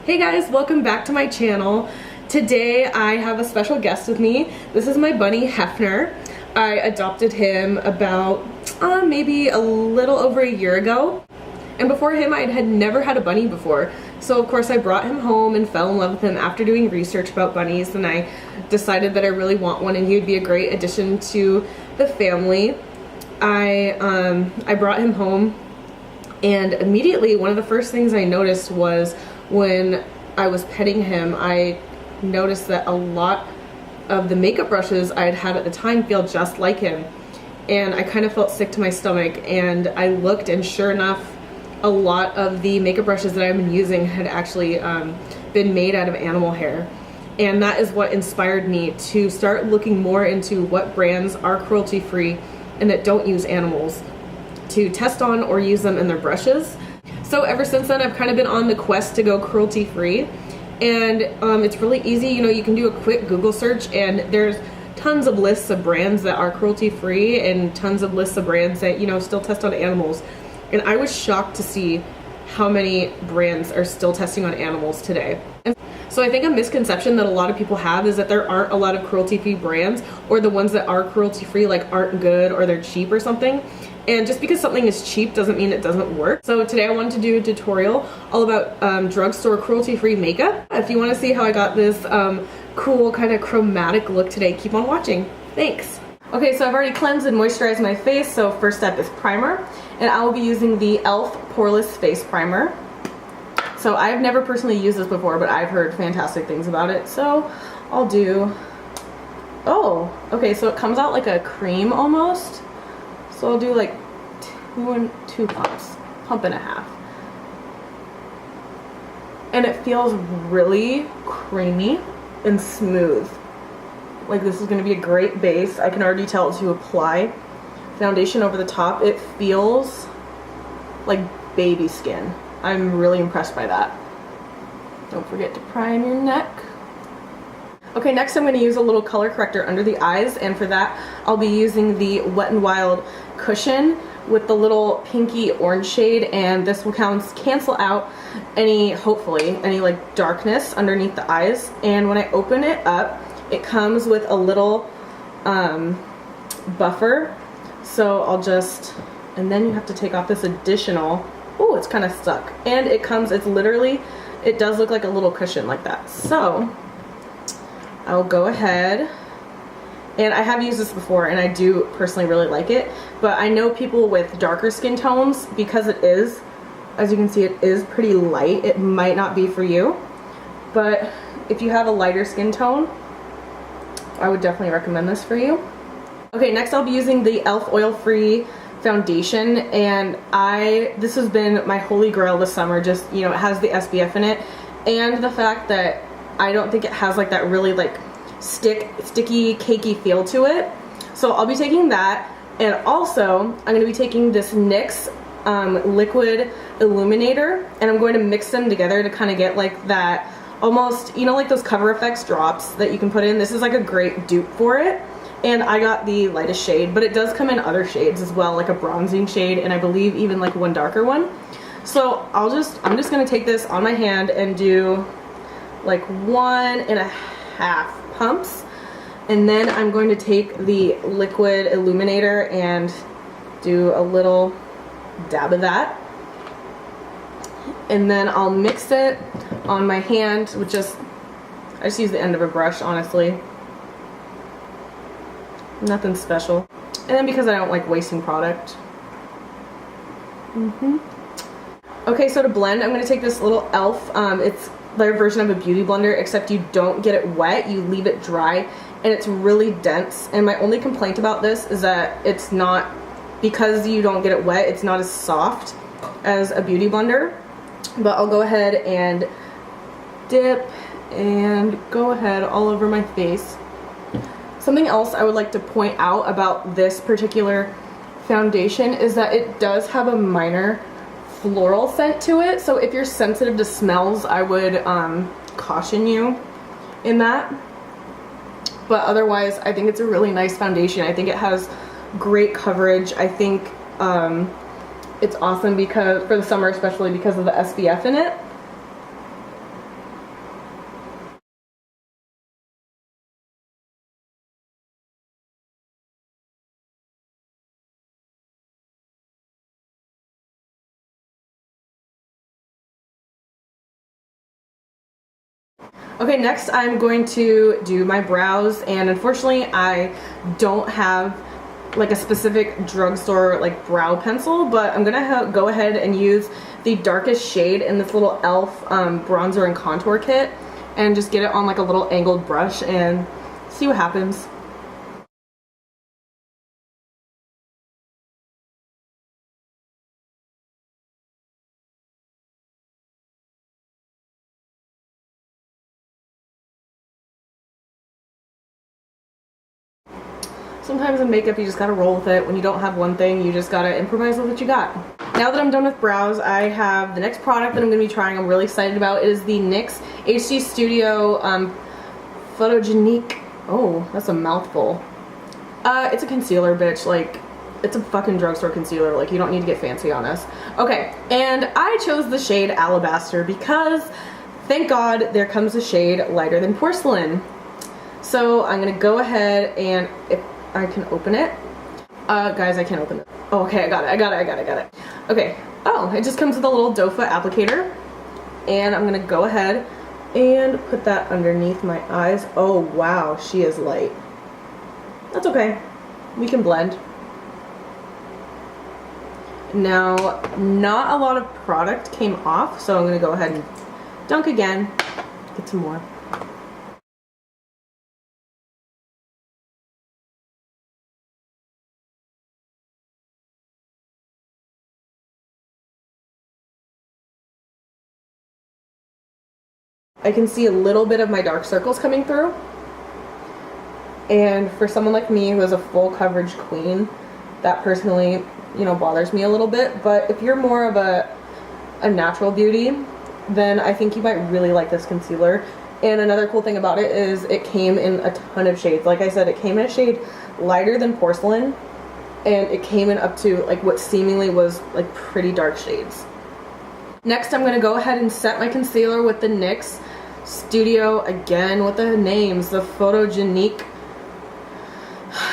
Hey guys, welcome back to my channel. Today I have a special guest with me. This is my bunny Hefner. I adopted him about maybe a little over a year ago. And before him I had never had a bunny before. So of course I brought him home and fell in love with him after doing research about bunnies, and I decided that I really want one and he would be a great addition to the family. I brought him home, and immediately one of the first things I noticed was when I was petting him, I noticed that a lot of the makeup brushes I had had at the time feel just like him, and I kind of felt sick to my stomach, and I looked, and sure enough a lot of the makeup brushes that I've been using had actually been made out of animal hair. And that is what inspired me to start looking more into what brands are cruelty free and that don't use animals, to test on or use them in their brushes. So ever since then I've kind of been on the quest to go cruelty free, and it's really easy. You know, you can do a quick Google search and there's tons of lists of brands that are cruelty free and tons of lists of brands that, you know, still test on animals. And I was shocked to see how many brands are still testing on animals today. And so I think a misconception that a lot of people have is that there aren't a lot of cruelty-free brands, or the ones that are cruelty-free like aren't good or they're cheap or something. And just because something is cheap doesn't mean it doesn't work. So today I wanted to do a tutorial all about drugstore cruelty-free makeup. If you want to see how I got this cool kind of chromatic look today, keep on watching. Thanks. Okay, so I've already cleansed and moisturized my face, so first step is primer. And I will be using the e.l.f. Poreless Face Primer. So I've never personally used this before, but I've heard fantastic things about it. So I'll do, oh, okay, so it comes out like a cream almost. So I'll do like two pumps, pump and a half. And it feels really creamy and smooth. Like this is gonna be a great base. I can already tell to apply foundation over the top. It feels like baby skin. I'm really impressed by that. Don't forget to prime your neck. Okay, next I'm going to use a little color corrector under the eyes, and for that I'll be using the Wet n Wild cushion with the little pinky orange shade, and this will cancel out hopefully any like darkness underneath the eyes. And when I open it up, it comes with a little buffer. So I'll just, and then you have to take off this additional, oh, it's kind of stuck. And it does look like a little cushion like that. So I'll go ahead, and I have used this before and I do personally really like it, but I know people with darker skin tones, because it is, as you can see, it is pretty light. It might not be for you, but if you have a lighter skin tone, I would definitely recommend this for you. Okay, next I'll be using the e.l.f. oil-free foundation, and this has been my holy grail this summer. Just, you know, it has the SPF in it, and the fact that I don't think it has like that really like sticky, cakey feel to it. So I'll be taking that, and also I'm going to be taking this NYX liquid illuminator, and I'm going to mix them together to kind of get like that almost, you know, like those Cover FX drops that you can put in. This is like a great dupe for it. And I got the lightest shade, but it does come in other shades as well, like a bronzing shade, and I believe even like one darker one. So I'm just gonna take this on my hand and do like 1.5 pumps, and then I'm going to take the liquid illuminator and do a little dab of that, and then I'll mix it on my hand with I just use the end of a brush, honestly. Nothing special. And then because I don't like wasting product. Okay, so to blend, I'm going to take this little e.l.f. It's their version of a beauty blender, except you don't get it wet, you leave it dry, and it's really dense. And my only complaint about this is that it's not, because you don't get it wet, it's not as soft as a beauty blender. But I'll go ahead and dip and go ahead all over my face. Something else I would like to point out about this particular foundation is that it does have a minor floral scent to it. So if you're sensitive to smells, I would caution you in that. But otherwise, I think it's a really nice foundation. I think it has great coverage. I think it's awesome because for the summer, especially because of the SPF in it. Okay, next I'm going to do my brows, and unfortunately I don't have like a specific drugstore like brow pencil, but I'm gonna go ahead and use the darkest shade in this little e.l.f. Bronzer and contour kit, and just get it on like a little angled brush and see what happens. Sometimes in makeup you just gotta roll with it. When you don't have one thing, you just gotta improvise with what you got. Now that I'm done with brows, I have the next product that I'm gonna be trying. I'm really excited about. It is the NYX HD Studio Photogenique. Oh, that's a mouthful. It's a concealer, bitch. Like, it's a fucking drugstore concealer. Like, you don't need to get fancy on this. Okay, and I chose the shade Alabaster because, thank God, there comes a shade lighter than porcelain. So I'm gonna go ahead and, if I can open it. Guys, I can't open it. Oh, okay, I got it. Okay, oh, it just comes with a little doe foot applicator. And I'm gonna go ahead and put that underneath my eyes. Oh, wow, she is light. That's okay, we can blend. Now, not a lot of product came off, so I'm gonna go ahead and dunk again, get some more. I can see a little bit of my dark circles coming through. And for someone like me who is a full coverage queen, that personally, you know, bothers me a little bit. But if you're more of a natural beauty, then I think you might really like this concealer. And another cool thing about it is it came in a ton of shades. Like I said, it came in a shade lighter than porcelain, and it came in up to like what seemingly was like pretty dark shades. Next, I'm going to go ahead and set my concealer with the NYX Studio, again with the names, the Photogenique.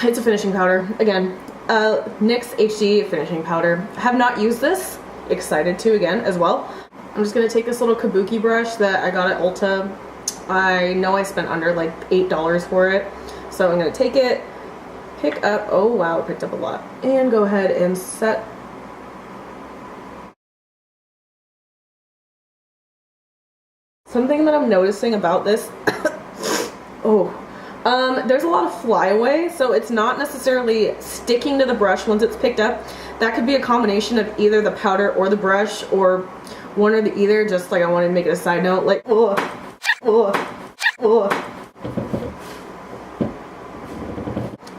It's a finishing powder, again, NYX HD finishing powder. I have not used this, excited to again as well. I'm just going to take this little kabuki brush that I got at Ulta. I know I spent under like $8 for it, so I'm going to take it, pick up, oh wow, it picked up a lot, and go ahead and set. Something that I'm noticing about this, there's a lot of flyaway, so it's not necessarily sticking to the brush once it's picked up. That could be a combination of either the powder or the brush, or one or the either, just like I wanted to make it a side note, like, ugh, ugh, ugh.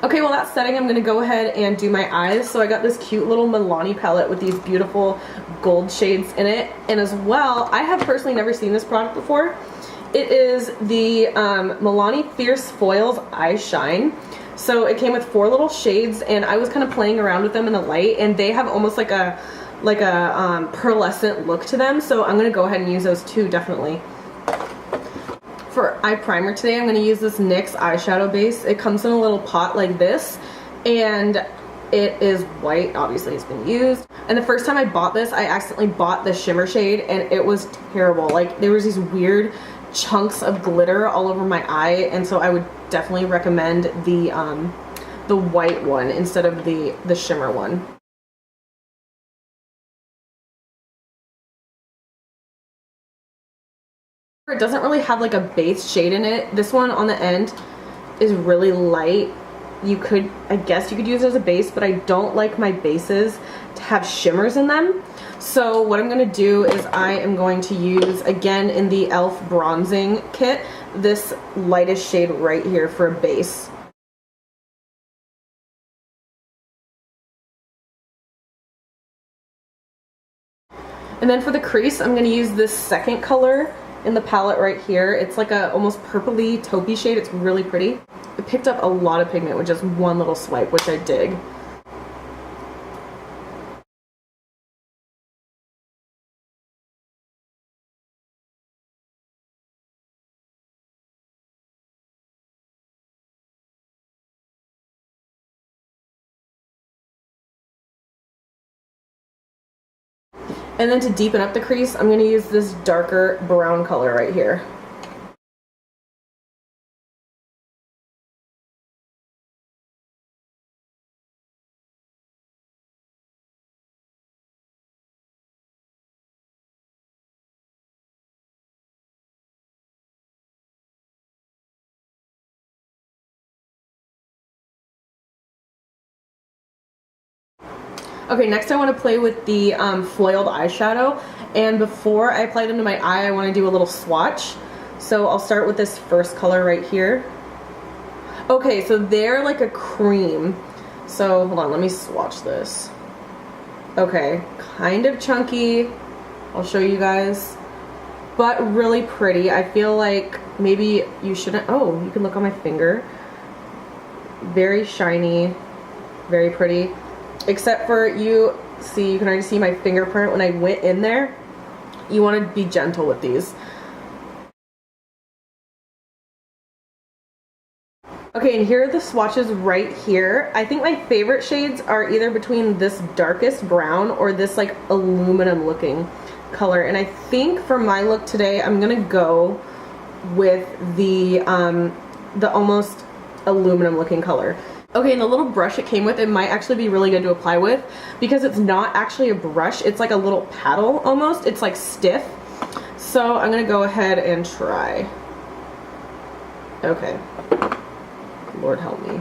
Okay, well that's setting, I'm going to go ahead and do my eyes. So I got this cute little Milani palette with these beautiful gold shades in it. And as well, I have personally never seen this product before. It is the Milani Fierce Foils Eye Shine. So it came with 4 little shades, and I was kind of playing around with them in the light, and they have almost like a pearlescent look to them. So I'm going to go ahead and use those too, definitely. For eye primer today, I'm going to use this NYX eyeshadow base. It comes in a little pot like this, and it is white. Obviously, it's been used. And the first time I bought this, I accidentally bought the shimmer shade, and it was terrible. Like, there was these weird chunks of glitter all over my eye, and so I would definitely recommend the white one instead of the shimmer one. It doesn't really have like a base shade in it. This one on the end is really light. You could, I guess you could use it as a base, but I don't like my bases to have shimmers in them. So what I'm going to do is I am going to use, again in the e.l.f. bronzing kit, this lightest shade right here for a base. And then for the crease, I'm going to use this second color in the palette right here. It's like a almost purpley taupey shade. It's really pretty. It picked up a lot of pigment with just one little swipe, which I dig. And then to deepen up the crease, I'm going to use this darker brown color right here. Okay, next I want to play with the foiled eyeshadow, and before I apply them to my eye, I want to do a little swatch. So I'll start with this first color right here. Okay, so they're like a cream. So hold on, let me swatch this. Okay, kind of chunky. I'll show you guys, but really pretty. I feel like maybe you shouldn't. Oh, you can look on my finger. Very shiny, very pretty. Except for you can already see my fingerprint when I went in there. You want to be gentle with these. Okay, and here are the swatches right here. I think my favorite shades are either between this darkest brown or this like aluminum looking color. And I think for my look today, I'm gonna go with the almost aluminum looking color. Okay, and the little brush it came with, it might actually be really good to apply with because it's not actually a brush, it's like a little paddle almost. It's like stiff. So I'm gonna go ahead and try. Okay, Lord help me.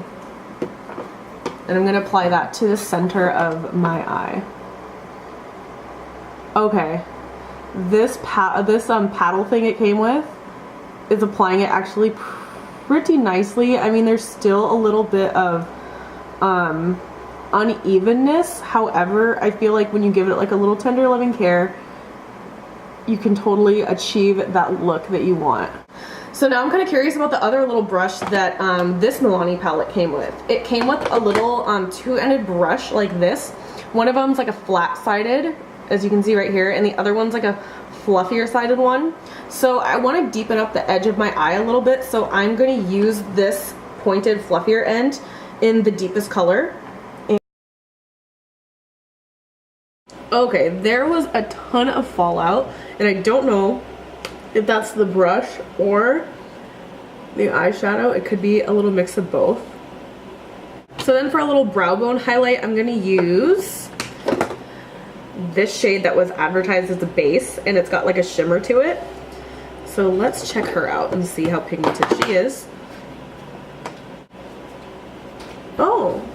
And I'm gonna apply that to the center of my eye. Okay, this paddle thing it came with is applying it actually pretty nicely. I mean, there's still a little bit of unevenness. However, I feel like when you give it like a little tender loving care, you can totally achieve that look that you want. So now I'm kind of curious about the other little brush that this Milani palette came with. It came with a little two-ended brush like this. One of them's like a flat-sided, as you can see right here, and the other one's like a fluffier sided one. So I want to deepen up the edge of my eye a little bit, so I'm going to use this pointed fluffier end in the deepest color. Okay, there was a ton of fallout, and I don't know if that's the brush or the eyeshadow. It could be a little mix of both. So then for a little brow bone highlight, I'm going to use this shade that was advertised as a base, and it's got like a shimmer to it. So let's check her out and see how pigmented she is. Oh,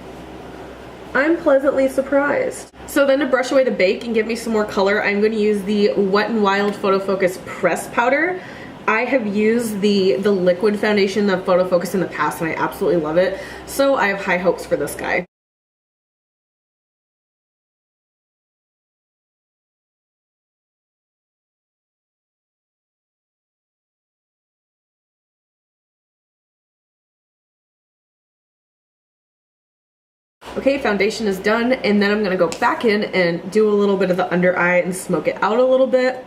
I'm pleasantly surprised. So then to brush away the bake and give me some more color, I'm going to use the Wet n Wild Photo Focus Press Powder. I have used the liquid foundation, the Photo Focus, in the past, and I absolutely love it. So I have high hopes for this guy. Okay, foundation is done, and then I'm gonna go back in and do a little bit of the under eye and smoke it out a little bit.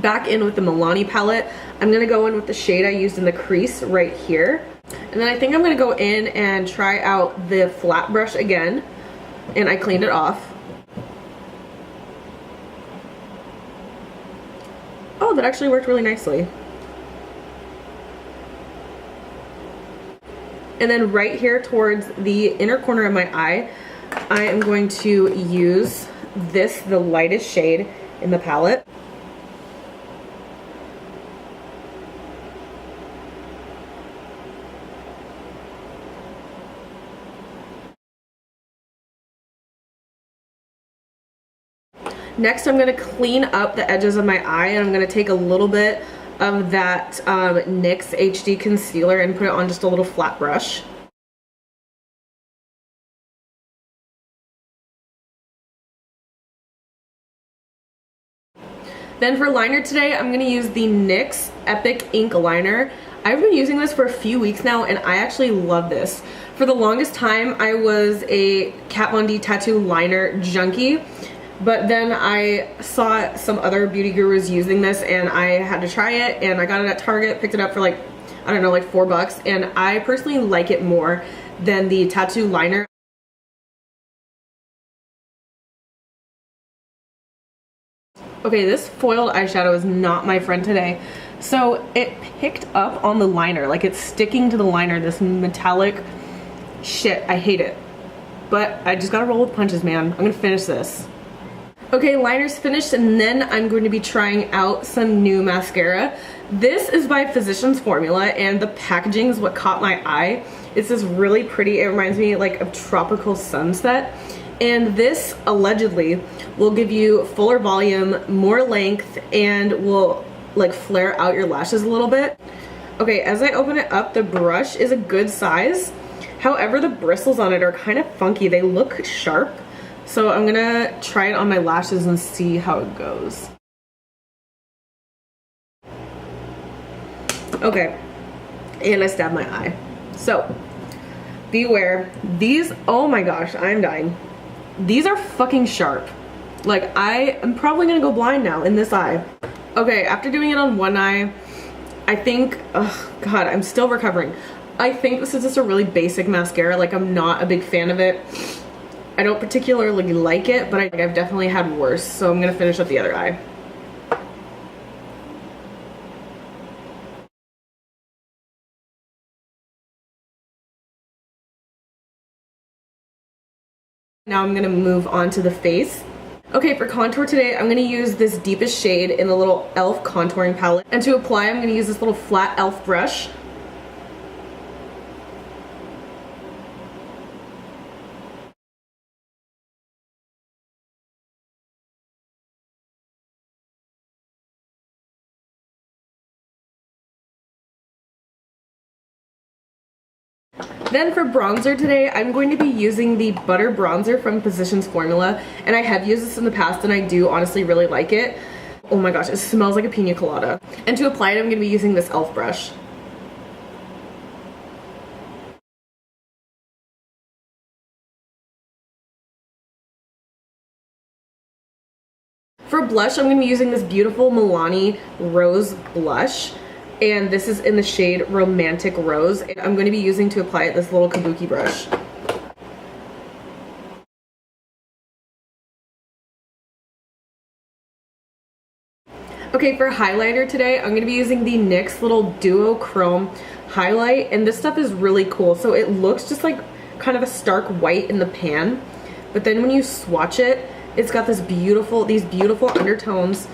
Back in with the Milani palette, I'm gonna go in with the shade I used in the crease right here. And then I think I'm gonna go in and try out the flat brush again, and I cleaned it off. Oh, that actually worked really nicely. And then right here towards the inner corner of my eye, I am going to use this, the lightest shade in the palette. Next, I'm going to clean up the edges of my eye, and I'm going to take a little bit of that NYX HD concealer and put it on just a little flat brush. Then for liner today, I'm going to use the NYX Epic Ink Liner. I've been using this for a few weeks now, and I actually love this. For the longest time, I was a Kat Von D tattoo liner junkie. But then I saw some other beauty gurus using this, and I had to try it, and I got it at Target, picked it up for like, I don't know, like $4, and I personally like it more than the tattoo liner. Okay, this foiled eyeshadow is not my friend today. So it picked up on the liner, like it's sticking to the liner, this metallic shit. I hate it. But I just gotta roll with punches, man. I'm gonna finish this. Okay, liner's finished, and then I'm going to be trying out some new mascara. This is by Physicians Formula, and the packaging is what caught my eye. It's this really pretty, it reminds me like of tropical sunset, And this allegedly will give you fuller volume, more length, and will like flare out your lashes a little bit. Okay, as I open it up, the brush is a good size. However, the bristles on it are kind of funky. They look sharp. So I'm gonna try it on my lashes and see how it goes. Okay, and I stabbed my eye. So, beware. These, oh my gosh, I'm dying. These are fucking sharp. Like, I am probably gonna go blind now in this eye. Okay, after doing it on one eye, I think, oh god, I'm still recovering. I think this is just a really basic mascara. Like, I'm not a big fan of it. I don't particularly like it, but I've definitely had worse. So I'm gonna finish up the other eye. Now I'm gonna move on to the face. Okay, for contour today, I'm gonna use this deepest shade in the little e.l.f. contouring palette. And to apply, I'm gonna use this little flat e.l.f. brush. Then for bronzer today, I'm going to be using the Butter Bronzer from Physicians Formula. And I have used this in the past and I do honestly really like it. Oh my gosh, it smells like a pina colada. And to apply it, I'm going to be using this e.l.f. brush. For blush, I'm going to be using this beautiful Milani Rose blush. And this is in the shade Romantic Rose. And I'm going to be using to apply it this little kabuki brush. Okay, for highlighter today, I'm going to be using the NYX little Duo Chrome highlight. And this stuff is really cool. So it looks just like kind of a stark white in the pan. But then when you swatch it, it's got these beautiful undertones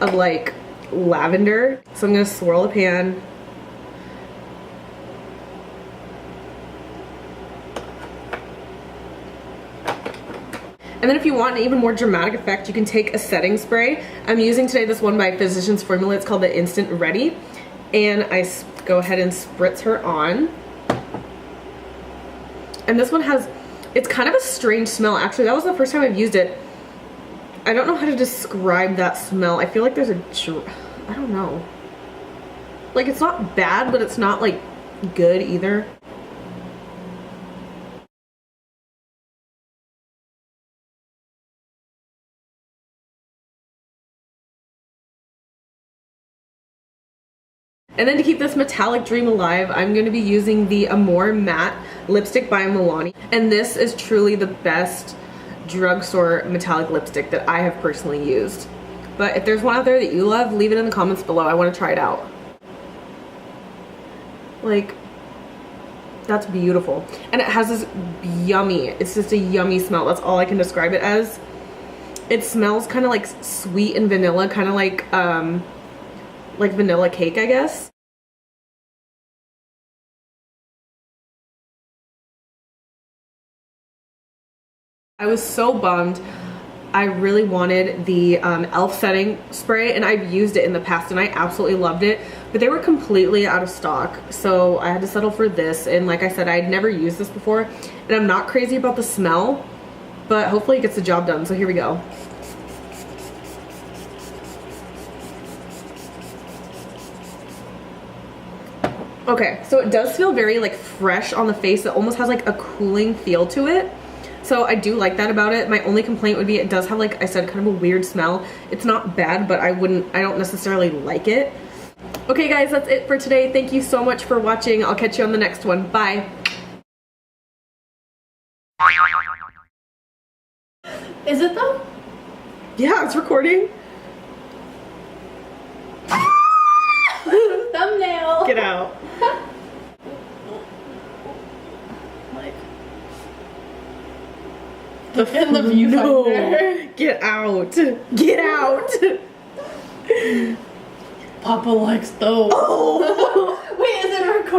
of like lavender. So I'm going to swirl a pan. And then if you want an even more dramatic effect, you can take a setting spray. I'm using today this one by Physicians Formula. It's called the Instant Ready. And I go ahead and spritz her on. And this one has, it's kind of a strange smell. Actually, that was the first time I've used it. I don't know how to describe that smell. I feel like there's I don't know. Like, it's not bad, but it's not like good either. And then to keep this metallic dream alive, I'm going to be using the Amore Matte Lipstick by Milani. And this is truly the best drugstore metallic lipstick that I have personally used. But if there's one out there that you love, leave it in the comments below. I want to try it out. Like, that's beautiful. And it has this yummy, it's just a yummy smell. That's all I can describe it as. It smells kind of like sweet and vanilla, kind of like vanilla cake, I guess. I was so bummed. I really wanted the e.l.f. setting spray, and I've used it in the past and I absolutely loved it, but they were completely out of stock, so I had to settle for this. And like I said, I had never used this before, and I'm not crazy about the smell, but hopefully it gets the job done. So here we go. Okay, so it does feel very like fresh on the face. It almost has like a cooling feel to it. So I do like that about it. My only complaint would be it does have, like I said, kind of a weird smell. It's not bad, but I don't necessarily like it. Okay guys, that's it for today. Thank you so much for watching. I'll catch you on the next one. Bye. Is it though? Yeah, it's recording. Thumbnail. Get out. Like in the viewfinder. No. Get out. Get out. Papa likes those. Oh. Wait, is it recording?